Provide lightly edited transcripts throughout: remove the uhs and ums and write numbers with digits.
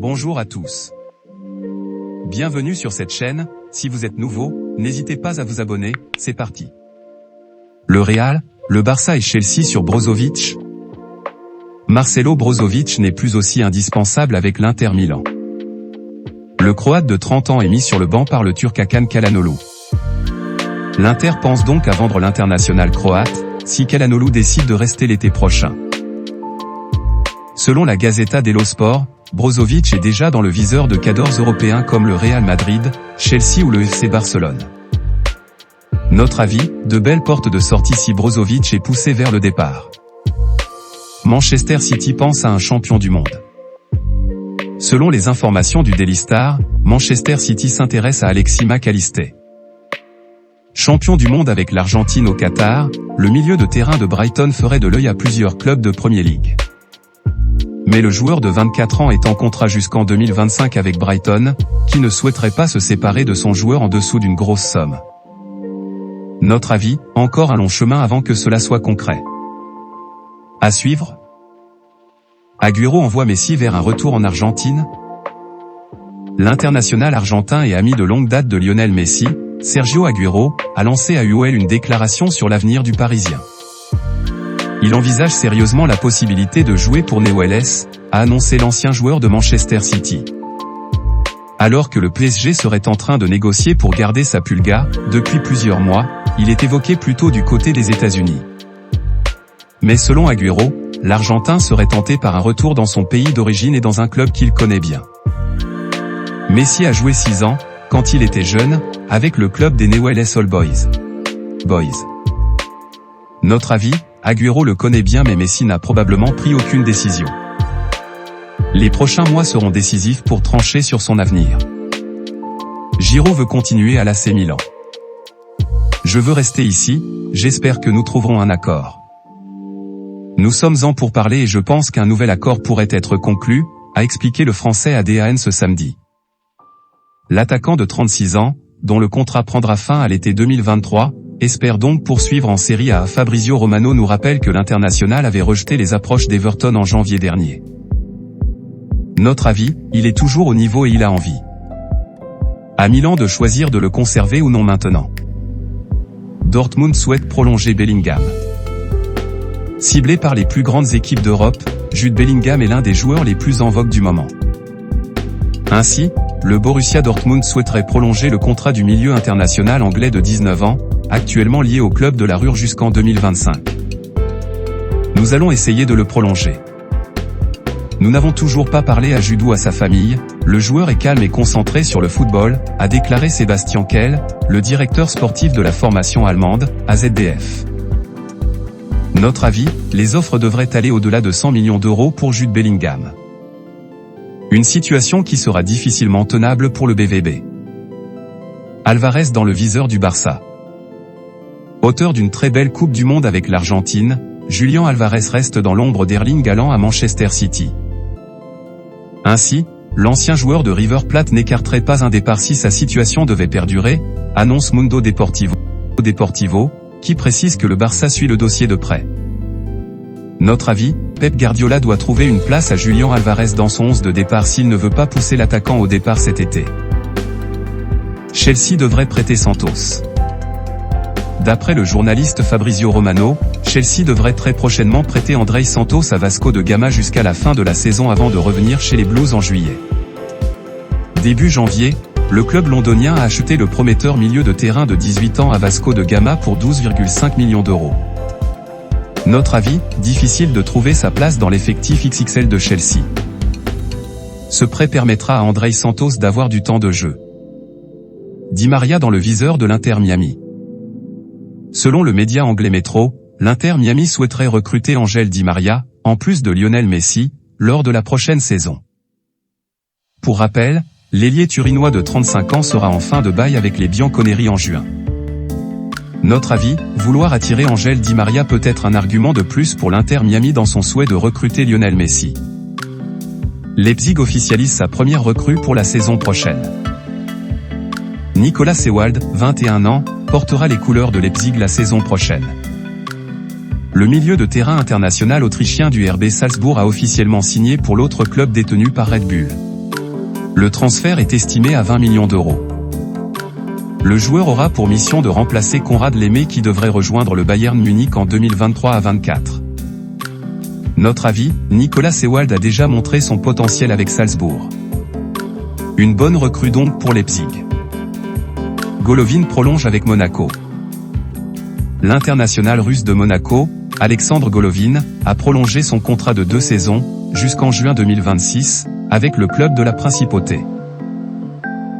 Bonjour à tous. Bienvenue sur cette chaîne. Si vous êtes nouveau, n'hésitez pas à vous abonner, c'est parti. Le Real, le Barça et Chelsea sur Brozovic. Marcelo Brozovic n'est plus aussi indispensable avec l'Inter Milan. Le Croate de 30 ans est mis sur le banc par le Turc Hakan Çalhanoğlu. L'Inter pense donc à vendre l'international croate, si Çalhanoğlu décide de rester l'été prochain. Selon la Gazzetta dello Sport, Brozovic est déjà dans le viseur de cadors européens comme le Real Madrid, Chelsea ou le FC Barcelone. Notre avis, de belles portes de sortie si Brozovic est poussé vers le départ. Manchester City pense à un champion du monde. Selon les informations du Daily Star, Manchester City s'intéresse à Alexis McAllister. Champion du monde avec l'Argentine au Qatar, le milieu de terrain de Brighton ferait de l'œil à plusieurs clubs de Premier League. Mais le joueur de 24 ans est en contrat jusqu'en 2025 avec Brighton, qui ne souhaiterait pas se séparer de son joueur en dessous d'une grosse somme. Notre avis, encore un long chemin avant que cela soit concret. À suivre. Agüero envoie Messi vers un retour en Argentine. L'international argentin et ami de longue date de Lionel Messi, Sergio Agüero, a lancé à UOL une déclaration sur l'avenir du Parisien. Il envisage sérieusement la possibilité de jouer pour NeoLS, a annoncé l'ancien joueur de Manchester City. Alors que le PSG serait en train de négocier pour garder sa Pulga, depuis plusieurs mois, il est évoqué plutôt du côté des États-Unis. Mais selon Agüero, l'Argentin serait tenté par un retour dans son pays d'origine et dans un club qu'il connaît bien. Messi a joué 6 ans, quand il était jeune, avec le club des NeoLS All Boys. Notre avis, Agüero le connaît bien mais Messi n'a probablement pris aucune décision. Les prochains mois seront décisifs pour trancher sur son avenir. Giroud veut continuer à l'AC Milan. Je veux rester ici, j'espère que nous trouverons un accord. Nous sommes en pourparlers et je pense qu'un nouvel accord pourrait être conclu, a expliqué le Français à DAN ce samedi. L'attaquant de 36 ans, dont le contrat prendra fin à l'été 2023, espère donc poursuivre en Série A. Fabrizio Romano nous rappelle que l'international avait rejeté les approches d'Everton en janvier dernier. Notre avis, il est toujours au niveau et il a envie. À Milan de choisir de le conserver ou non maintenant. Dortmund souhaite prolonger Bellingham. Ciblé par les plus grandes équipes d'Europe, Jude Bellingham est l'un des joueurs les plus en vogue du moment. Ainsi, le Borussia Dortmund souhaiterait prolonger le contrat du milieu international anglais de 19 ans, actuellement lié au club de la Ruhr jusqu'en 2025. Nous allons essayer de le prolonger. Nous n'avons toujours pas parlé à Jude ou à sa famille, le joueur est calme et concentré sur le football, a déclaré Sébastien Kehl, le directeur sportif de la formation allemande, AZDF. Notre avis, les offres devraient aller au-delà de 100 millions d'euros pour Jude Bellingham. Une situation qui sera difficilement tenable pour le BVB. Alvarez dans le viseur du Barça. Auteur d'une très belle Coupe du Monde avec l'Argentine, Julián Alvarez reste dans l'ombre d'Erling Haaland à Manchester City. Ainsi, l'ancien joueur de River Plate n'écarterait pas un départ si sa situation devait perdurer, annonce Mundo Deportivo, qui précise que le Barça suit le dossier de près. Notre avis, Pep Guardiola doit trouver une place à Julián Alvarez dans son 11 de départ s'il ne veut pas pousser l'attaquant au départ cet été. Chelsea devrait prêter Santos. D'après le journaliste Fabrizio Romano, Chelsea devrait très prochainement prêter Andrei Santos à Vasco de Gama jusqu'à la fin de la saison avant de revenir chez les Blues en juillet. Début janvier, le club londonien a acheté le prometteur milieu de terrain de 18 ans à Vasco de Gama pour 12,5 millions d'euros. Notre avis, difficile de trouver sa place dans l'effectif XXL de Chelsea. Ce prêt permettra à Andrei Santos d'avoir du temps de jeu. Di Maria dans le viseur de l'Inter Miami. Selon le média anglais Metro, l'Inter Miami souhaiterait recruter Ángel Di Maria, en plus de Lionel Messi, lors de la prochaine saison. Pour rappel, l'ailier turinois de 35 ans sera en fin de bail avec les Bianconeri en juin. Notre avis, vouloir attirer Ángel Di Maria peut être un argument de plus pour l'Inter Miami dans son souhait de recruter Lionel Messi. Leipzig officialise sa première recrue pour la saison prochaine. Nicolas Sewald, 21 ans, portera les couleurs de Leipzig la saison prochaine. Le milieu de terrain international autrichien du RB Salzbourg a officiellement signé pour l'autre club détenu par Red Bull. Le transfert est estimé à 20 millions d'euros. Le joueur aura pour mission de remplacer Konrad Laimet qui devrait rejoindre le Bayern Munich en 2023 à 24. Notre avis, Nicolas Sewald a déjà montré son potentiel avec Salzbourg. Une bonne recrue donc pour Leipzig. Golovin prolonge avec Monaco. L'international russe de Monaco, Alexandre Golovin, a prolongé son contrat de 2 saisons, jusqu'en juin 2026, avec le club de la Principauté.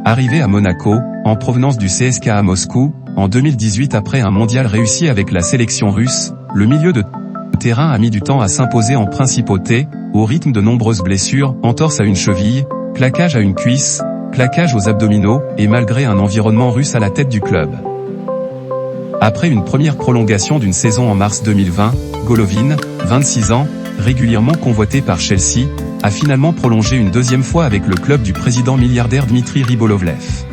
Arrivé à Monaco, en provenance du CSKA Moscou, en 2018 après un mondial réussi avec la sélection russe, le milieu de terrain a mis du temps à s'imposer en Principauté, au rythme de nombreuses blessures, entorse à une cheville, claquage à une cuisse, claquage aux abdominaux, et malgré un environnement russe à la tête du club. Après une première prolongation d'une saison en mars 2020, Golovin, 26 ans, régulièrement convoité par Chelsea, a finalement prolongé une deuxième fois avec le club du président milliardaire Dmitry Ribolovlev.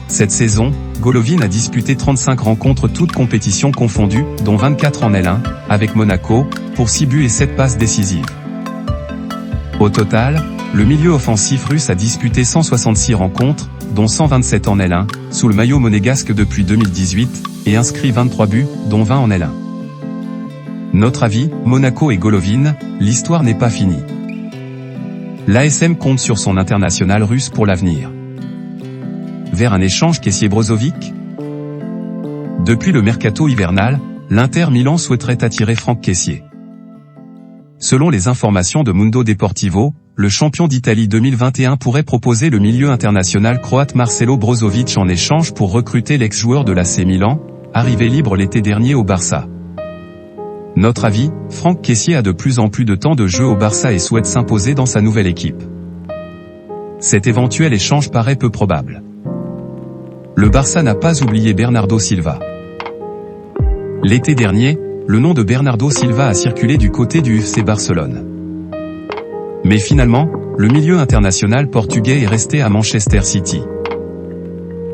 Cette saison, Golovin a disputé 35 rencontres toutes compétitions confondues, dont 24 en L1, avec Monaco, pour 6 buts et 7 passes décisives. Au total, le milieu offensif russe a disputé 166 rencontres, dont 127 en L1, sous le maillot monégasque depuis 2018, et inscrit 23 buts, dont 20 en L1. Notre avis, Monaco et Golovin, l'histoire n'est pas finie. L'ASM compte sur son international russe pour l'avenir. Vers un échange Kessié-Brozovic ? Depuis le mercato hivernal, l'Inter Milan souhaiterait attirer Franck Kessié. Selon les informations de Mundo Deportivo, le champion d'Italie 2021 pourrait proposer le milieu international croate Marcelo Brozovic en échange pour recruter l'ex-joueur de l'AC Milan, arrivé libre l'été dernier au Barça. Notre avis, Franck Kessié a de plus en plus de temps de jeu au Barça et souhaite s'imposer dans sa nouvelle équipe. Cet éventuel échange paraît peu probable. Le Barça n'a pas oublié Bernardo Silva. L'été dernier, le nom de Bernardo Silva a circulé du côté du FC Barcelone. Mais finalement, le milieu international portugais est resté à Manchester City.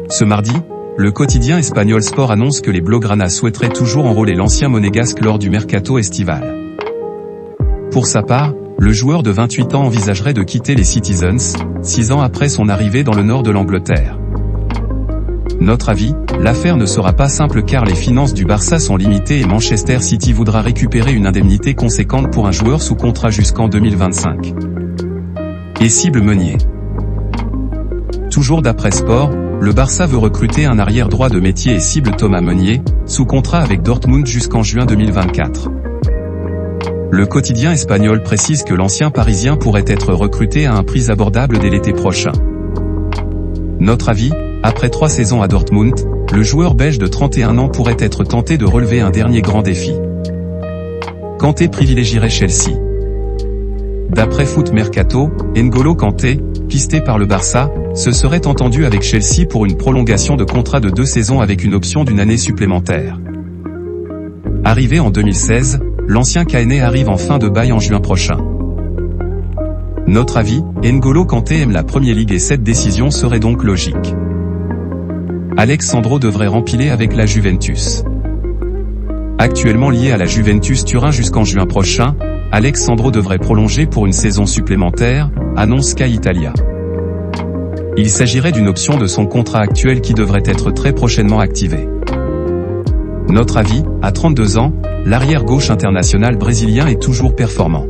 Ce mardi, le quotidien espagnol Sport annonce que les Blaugrana souhaiteraient toujours enrôler l'ancien monégasque lors du mercato estival. Pour sa part, le joueur de 28 ans envisagerait de quitter les Citizens, 6 ans après son arrivée dans le nord de l'Angleterre. Notre avis, l'affaire ne sera pas simple car les finances du Barça sont limitées et Manchester City voudra récupérer une indemnité conséquente pour un joueur sous contrat jusqu'en 2025. Et cible Meunier. Toujours d'après Sport, le Barça veut recruter un arrière droit de métier et cible Thomas Meunier, sous contrat avec Dortmund jusqu'en juin 2024. Le quotidien espagnol précise que l'ancien parisien pourrait être recruté à un prix abordable dès l'été prochain. Notre avis, après 3 saisons à Dortmund, le joueur belge de 31 ans pourrait être tenté de relever un dernier grand défi. Kanté privilégierait Chelsea. D'après Foot Mercato, N'Golo Kanté, pisté par le Barça, se serait entendu avec Chelsea pour une prolongation de contrat de 2 saisons avec une option d'1 année supplémentaire. Arrivé en 2016, l'ancien Caennais arrive en fin de bail en juin prochain. Notre avis, N'Golo Kanté aime la Premier League et cette décision serait donc logique. Alex Sandro devrait rempiler avec la Juventus. Actuellement lié à la Juventus Turin jusqu'en juin prochain, Alex Sandro devrait prolonger pour une saison supplémentaire, annonce Sky Italia. Il s'agirait d'une option de son contrat actuel qui devrait être très prochainement activée. Notre avis, à 32 ans, l'arrière-gauche international brésilien est toujours performant.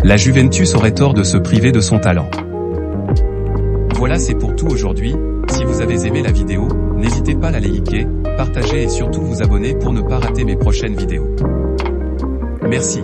La Juventus aurait tort de se priver de son talent. Voilà, c'est pour tout aujourd'hui. Si vous avez aimé la vidéo, n'hésitez pas à la liker, partager et surtout vous abonner pour ne pas rater mes prochaines vidéos. Merci.